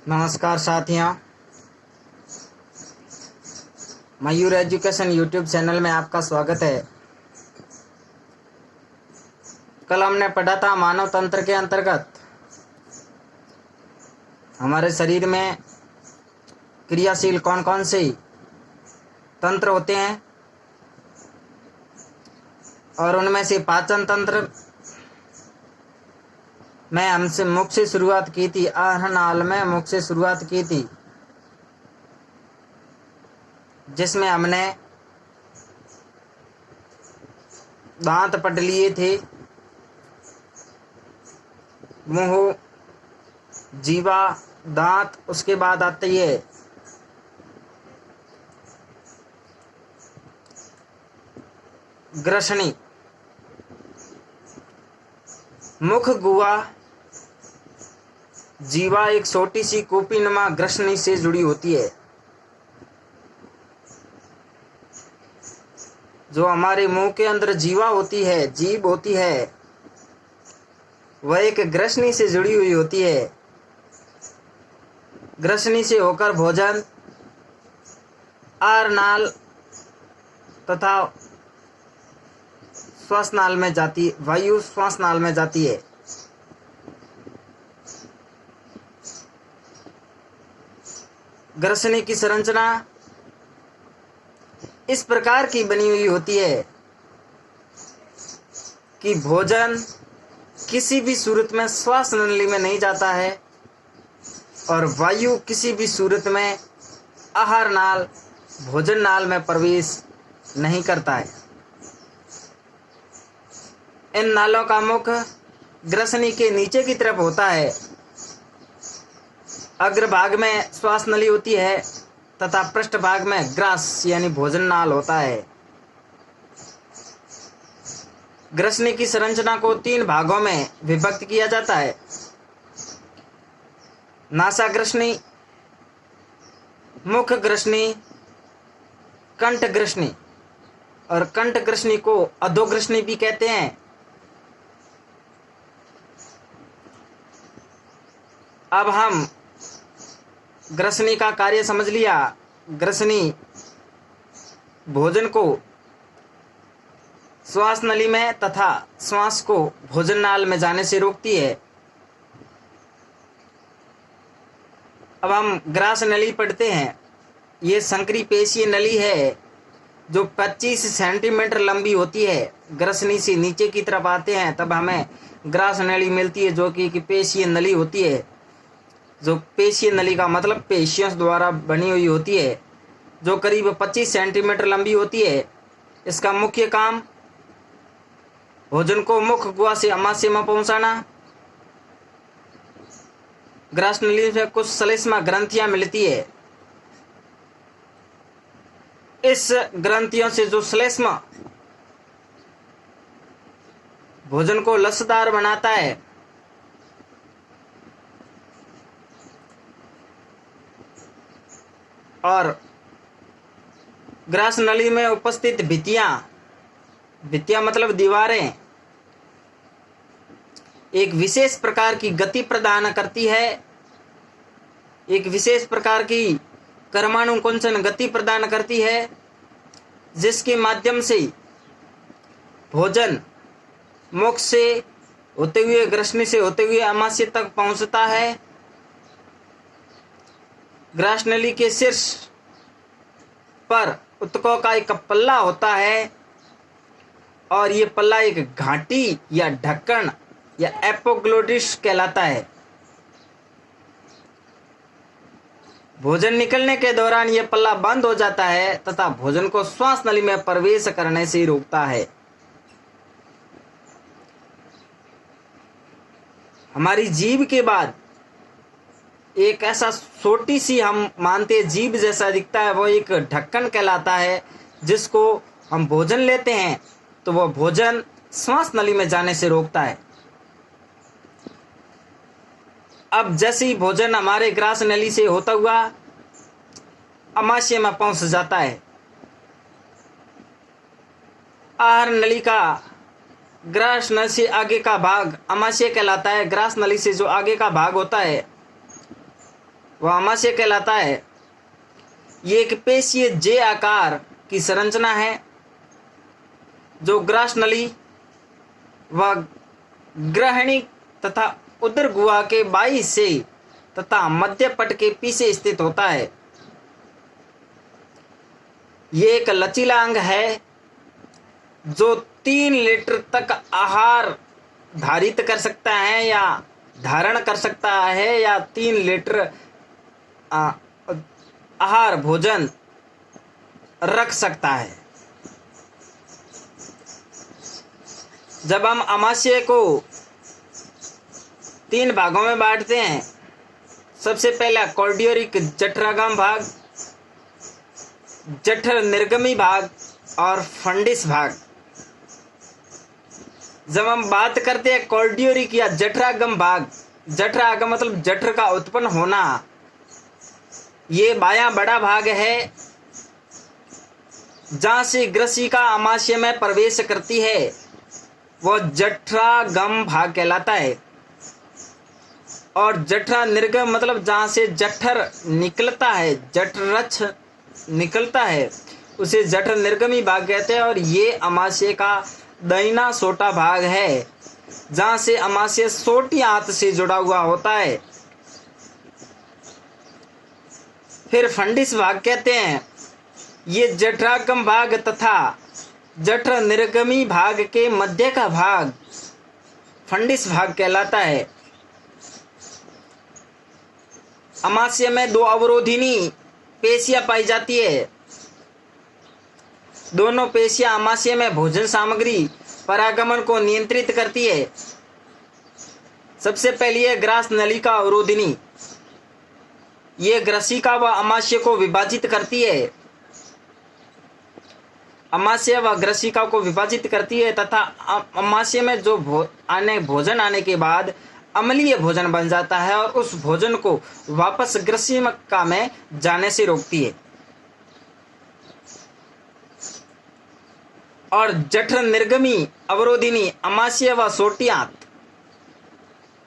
नमस्कार साथियों, मयूर education YouTube channel में आपका स्वागत है। कल हमने पढ़ा था मानव तंत्र के अंतर्गत हमारे शरीर में क्रियाशील कौन कौन से तंत्र होते हैं और उनमें से पाचन तंत्र में हमसे मुख से शुरुआत की थी। आहार नाल में मुख से शुरुआत की थी, जिसमें हमने दांत पढ़ लिए थे। मुंह, जीवा, दांत, उसके बाद आती है ग्रसनी। मुख, गुहा, जीवा एक छोटी सी कूपीनुमा ग्रसनी से जुड़ी होती है। जो हमारे मुंह के अंदर जीवा होती है, जीभ होती है, वह एक ग्रसनी से जुड़ी हुई होती है। ग्रसनी से होकर भोजन आहार नाल तथा श्वास नाल में जाती, वायु श्वास नाल में जाती है। ग्रसनी की संरचना इस प्रकार की बनी हुई होती है कि भोजन किसी भी सूरत में श्वास नली में नहीं जाता है और वायु किसी भी सूरत में आहार नाल, भोजन नाल में प्रवेश नहीं करता है। इन नालों का मुख ग्रसनी के नीचे की तरफ होता है। अग्रभाग में श्वास नली होती है तथा पृष्ठभाग में ग्रास यानी भोजन नाल होता है। ग्रसनी की संरचना को 3 भागों में विभक्त किया जाता है। नासा ग्रसनी, मुख ग्रसनी, कंठ ग्रसनी, और कंठ ग्रसनी को अधोग्रसनी भी कहते हैं। अब हम ग्रसनी का कार्य समझ लिया। ग्रसनी भोजन को श्वास नली में तथा श्वास को भोजन नाल में जाने से रोकती है। अब हम ग्रास नली पढ़ते हैं। ये संकरी पेशीय नली है जो 25 सेंटीमीटर लंबी होती है। ग्रसनी से नीचे की तरफ आते हैं तब हमें ग्रास नली मिलती है, जो कि पेशीय नली होती है। जो पेशीय नली का मतलब पेशियों द्वारा बनी हुई होती है, जो करीब 25 सेंटीमीटर लंबी होती है। इसका मुख्य काम भोजन को मुख, गुहा से आमाशय में पहुंचाना। ग्रास नली से कुछ श्लेष्मा ग्रंथियां मिलती है। इस ग्रंथियों से जो श्लेष्मा भोजन को लसदार बनाता है, और ग्रास नली में उपस्थित भित्तियां मतलब दीवारें एक विशेष प्रकार की गति प्रदान करती है। एक विशेष प्रकार की परमाणु कुंचन गति प्रदान करती है, जिसके माध्यम से भोजन मुख से होते हुए, ग्रसनी से होते हुए आमाशय तक पहुंचता है। ग्रास नली के शीर्ष पर ऊतकों का एक पल्ला होता है और ये पल्ला एक घाटी या ढक्कन या एपोग्लोटिस कहलाता है। भोजन निकलने के दौरान यह पल्ला बंद हो जाता है तथा भोजन को श्वास नली में प्रवेश करने से रोकता है। हमारी जीभ के बाद एक ऐसा छोटी सी, हम मानते जीभ जैसा दिखता है, वो एक ढक्कन कहलाता है, जिसको हम भोजन लेते हैं तो वह भोजन श्वास नली में जाने से रोकता है। अब जैसे ही भोजन हमारे ग्रास नली से होता हुआ आमाशय में पहुंच जाता है, आहार नली का ग्रास नली से आगे का भाग आमाशय कहलाता है। ग्रास नली से जो आगे का भाग होता है वह अमाशय कहलाता है। ये एक पेशीय जे आकार की संरचना है जो ग्रास नली व ग्रहणी तथा उदर गुहा के बाई से तथा मध्य पट के पीछे स्थित होता है। ये एक लचीला अंग है जो 3 लीटर तक आहार धारित कर सकता है या धारण कर सकता है या 3 लीटर आहार भोजन रख सकता है। जब हम अमाशय को 3 भागों में बांटते हैं, सबसे पहला कॉर्डियोरिक जठरागम भाग, जठर निर्गमी भाग और फंडिस भाग। जब हम बात करते हैं कॉर्डियोरिक या जठरागम भाग, जठरागम मतलब जठर का उत्पन्न होना, ये बायां बड़ा भाग है जहां से ग्रसिका अमाशय में प्रवेश करती है, वह जठरागम भाग कहलाता है। और जठरा निर्गम मतलब जहां से जठर निकलता है, जठरच्छ निकलता है, उसे जठर निर्गमी भाग कहते हैं। और ये अमाशय का दाहिना छोटा भाग है जहां से अमाशय छोटी आंत से जुड़ा हुआ होता है। फिर फंडिस भाग कहते हैं। ये जठरागम भाग तथा जठर निर्गमी भाग के मध्य का भाग फंडिस भाग कहलाता है। अमाशय में 2 अवरोधिनी पेशियां पाई जाती है। दोनों पेशियां अमाशय में भोजन सामग्री परागमन को नियंत्रित करती है। सबसे पहली है ग्रास नलिका अवरोधिनी। ये ग्रसिका व अमाशय को विभाजित करती है। अमाशय व ग्रसिका को विभाजित करती है तथा अमाशय में जो भोजन आने के बाद अम्लीय भोजन बन जाता है और उस भोजन को वापस ग्रसिका में जाने से रोकती है। और जठर निर्गमी अवरोधिनी अमाशय व छोटी आंत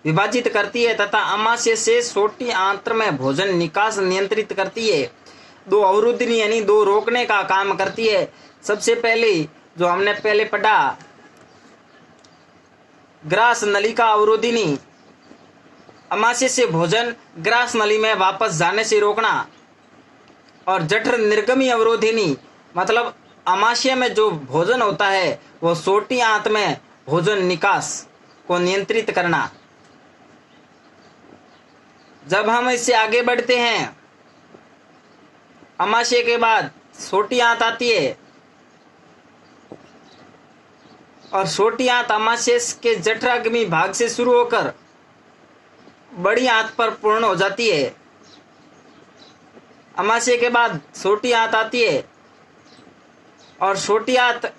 विभाजित करती है तथा अमाशय से छोटी आंत्र में भोजन निकास नियंत्रित करती है। 2 अवरोधिनी यानी 2 रोकने का काम करती है। सबसे पहले जो हमने पहले पढ़ा, ग्रास नलिका अवरोधिनी, अमाशय से भोजन ग्रास नली में वापस जाने से रोकना। और जठर निर्गमी अवरोधिनी मतलब अमाशय में जो भोजन होता है वो छोटी आंत में भोजन निकास को नियंत्रित करना। जब हम इससे आगे बढ़ते हैं, अमाशय के बाद छोटी आंत आती है और छोटी आंत अमाशय के जठरागमी भाग से शुरू होकर बड़ी आंत पर पूर्ण हो जाती है। अमाशय के बाद छोटी आंत आती है और छोटी आंत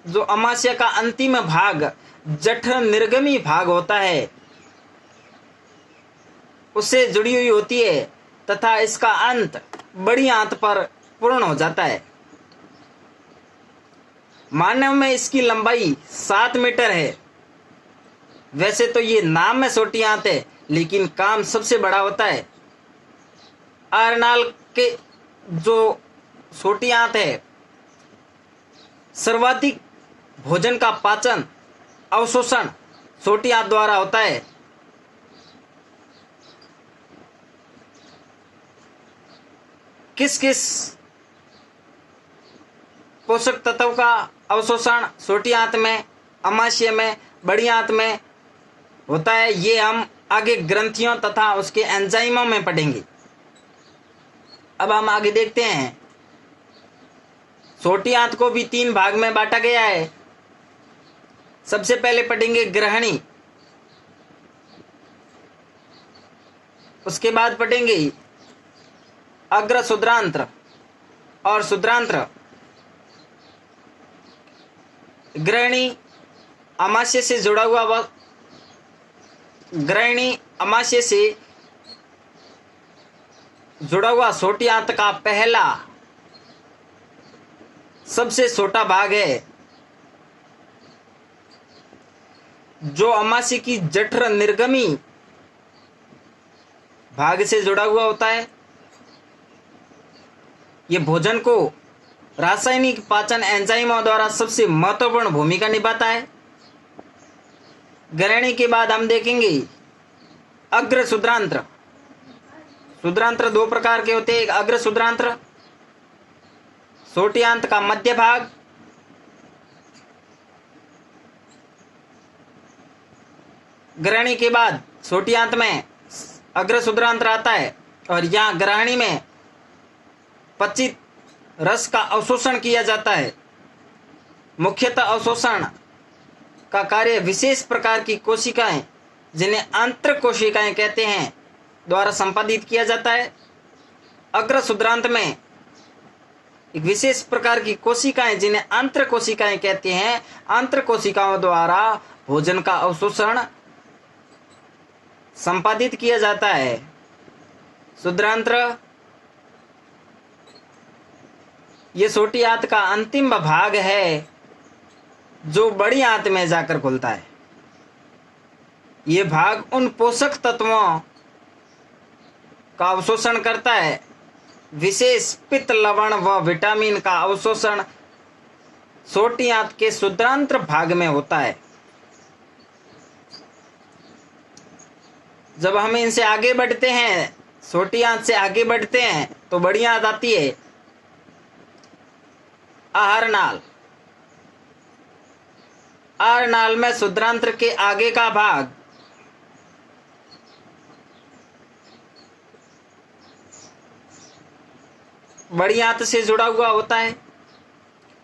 जो अमाशय का अंतिम भाग जठर निर्गमी भाग होता है उससे जुड़ी हुई होती है तथा इसका अंत बड़ी आंत पर पूर्ण हो जाता है। मानव में इसकी लंबाई 7 मीटर है। वैसे तो ये नाम में छोटी आंत है लेकिन काम सबसे बड़ा होता है। आरनाल के जो छोटी आंत है, सर्वाधिक भोजन का पाचन अवशोषण छोटी आंत द्वारा होता है। किस किस पोषक तत्व का अवशोषण छोटी आंत में, अमाशय में, बड़ी आंत में होता है, ये हम आगे ग्रंथियों तथा उसके एंजाइमों में पढ़ेंगे। अब हम आगे देखते हैं। छोटी आंत को भी 3 भाग में बांटा गया है। सबसे पहले पढ़ेंगे ग्रहणी, उसके बाद पढ़ेंगे अग्र शुद्रांत्र और शुद्रांत्र। ग्रहणी अमाशय से जुड़ा हुआ ग्रहणी अमाशय से जुड़ा हुआ छोटी आंत का पहला सबसे छोटा भाग है जो अमाशय की जठर निर्गमी भाग से जुड़ा हुआ होता है। ये भोजन को रासायनिक पाचन एंजाइमों द्वारा सबसे महत्वपूर्ण भूमिका निभाता है। ग्रहणी के बाद हम देखेंगे अग्र शुद्रांत्र। शुद्रांत्र दो प्रकार के होते हैं, एक अग्र शुद्रांत्र, सोटी आंत का मध्य भाग, ग्रहणी के बाद सोटी आंत में अग्र शुद्रांत्र आता है और यहाँ ग्रहणी में पचित रस का अवशोषण किया जाता है। मुख्यतः अवशोषण का कार्य विशेष प्रकार की कोशिकाएं, जिन्हें आंतरिक कोशिकाएं कहते हैं, द्वारा संपादित किया जाता है। अग्र शुद्रांत में एक विशेष प्रकार की कोशिकाएं, जिन्हें आंतरिक कोशिकाएं कहते हैं, आंतरिक कोशिकाओं द्वारा भोजन का अवशोषण संपादित किया जाता है। शुद्रांत्र ये छोटी आंत का अंतिम भाग है जो बड़ी आंत में जाकर खुलता है। ये भाग उन पोषक तत्वों का अवशोषण करता है। विशेष पित्त, लवण व विटामिन का अवशोषण छोटी आंत के शुद्रांत्र भाग में होता है। जब हम इनसे आगे बढ़ते हैं, छोटी आंत से आगे बढ़ते हैं, तो बड़ी आंत आती है। आहार नाल। आहार नाल में शुद्रांत्र के आगे का भाग बड़ी आंत से जुड़ा हुआ होता है।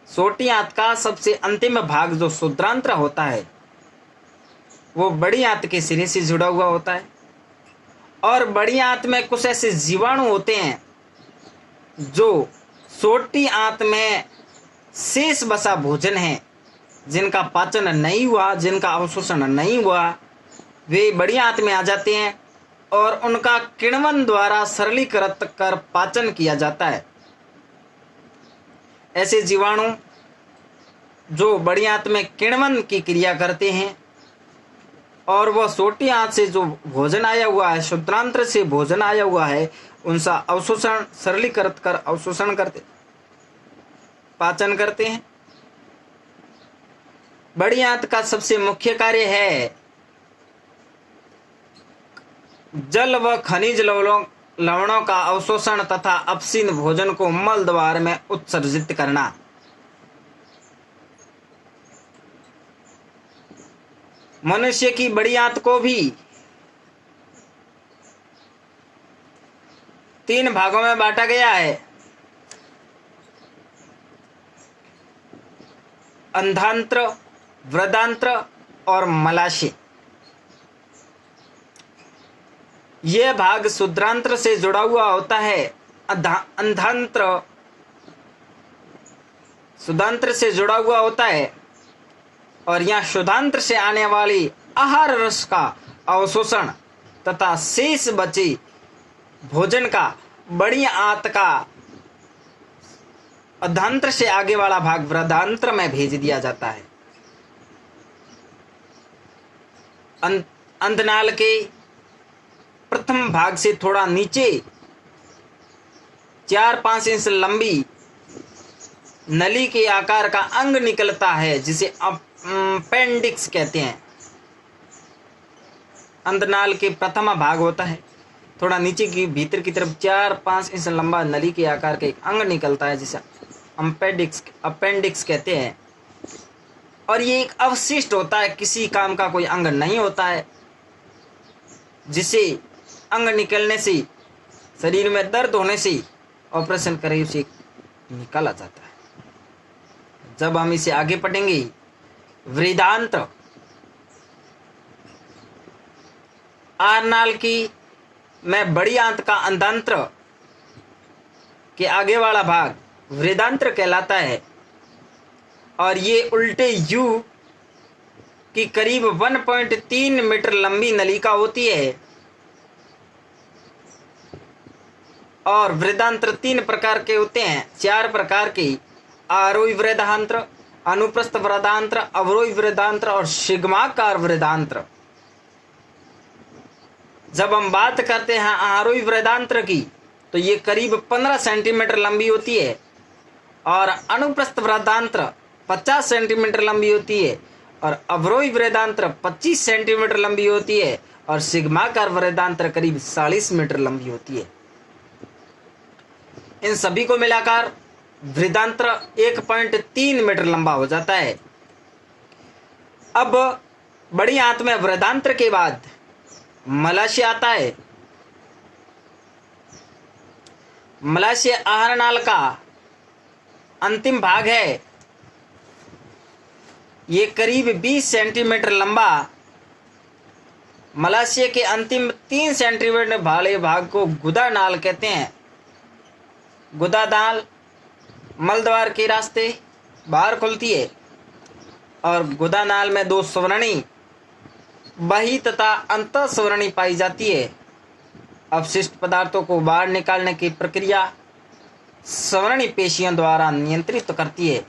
छोटी आंत का सबसे अंतिम भाग जो शुद्रांत्र होता है, वो बड़ी आंत के सिरे से जुड़ा हुआ होता है। और बड़ी आंत में कुछ ऐसे जीवाणु होते हैं जो छोटी आंत में शेष बचा भोजन है, जिनका पाचन नहीं हुआ, जिनका अवशोषण नहीं हुआ, वे बड़ी आंत में आ जाते हैं और उनका किण्वन द्वारा सरलीकृत कर पाचन किया जाता है। ऐसे जीवाणु जो बड़ी आंत में किण्वन की क्रिया करते हैं और वह छोटी आंत से जो भोजन आया हुआ है, शुद्रांत्र से भोजन आया हुआ है, उनका अवशोषण सरलीकृत कर अवशोषण करते, पाचन करते हैं। बड़ी आंत का सबसे मुख्य कार्य है जल व खनिज लवणों का अवशोषण तथा अपशिष्ट भोजन को मल द्वार में उत्सर्जित करना। मनुष्य की बड़ी आंत को भी 3 भागों में बांटा गया है। अंधांत्र, वृद्धांत्र और मलाशय। यह भाग शुद्रांत्र से जुड़ा हुआ होता है। अंधांत्र शुद्धांत्र से जुड़ा हुआ होता है और यहाँ शुद्धांत्र से आने वाली आहार रस का अवशोषण तथा शेष बचे भोजन का बड़ी आंत का अंधांत्र से आगे वाला भाग वृद्धांत्र में भेज दिया जाता है। अंतनाल के प्रथम भाग से थोड़ा नीचे 4-5 इंच लंबी नली के आकार का अंग निकलता है, जिसे अपेंडिक्स कहते हैं। अंतनाल के प्रथम भाग होता है, थोड़ा नीचे की भीतर की तरफ 4-5 इंच लंबा नली के आकार का एक अंग निकलता है, जिसे अपेंडिक्स कहते हैं। और ये एक अवशिष्ट होता है, किसी काम का कोई अंग नहीं होता है, जिसे अंग निकलने से, शरीर में दर्द होने से ऑपरेशन करे उसे निकाला जाता है। जब हम इसे आगे पढ़ेंगे, वृद्धांत्र आहारनाल की में बड़ी आंत का अंधांत्र के आगे वाला भाग वृद्धांत्र कहलाता है और ये उल्टे यू की करीब 1.3 मीटर लंबी नलिका होती है। और वृद्धांत्र 3 प्रकार के होते हैं, 4 प्रकार के: आरोही वृद्धांत्र, अनुप्रस्थ वृद्धांत्र, अवरोही वृद्धांत्र और सिग्माकार वृद्धांत्र। जब हम बात करते हैं आहारोही वृदांत्र की तो ये करीब 15 सेंटीमीटर लंबी होती है और अनुप्रस्थ वृदांत्र 50 सेंटीमीटर लंबी होती है और अवरोही वृदांत्र 25 सेंटीमीटर लंबी होती है और सिग्माकार वृदांत्र करीब 40 मीटर लंबी होती है। इन सभी को मिलाकर वृदांत्र 1.3 मीटर लंबा हो जाता है। अब बड़ी आंत में वृदांत्र के बाद मलाशय आता है। मलाशय आहार नाल का अंतिम भाग है। ये करीब 20 सेंटीमीटर लंबा मलाशय के अंतिम 3 सेंटीमीटर वाले भाग को गुदा नाल कहते हैं। गुदा नाल मलद्वार के रास्ते बाहर खुलती है और गुदा नाल में 2 स्वर्णी बही तथा अंतःस्वर्णी पाई जाती है। अपशिष्ट पदार्थों को बाहर निकालने की प्रक्रिया स्वर्णी पेशियों द्वारा नियंत्रित करती है।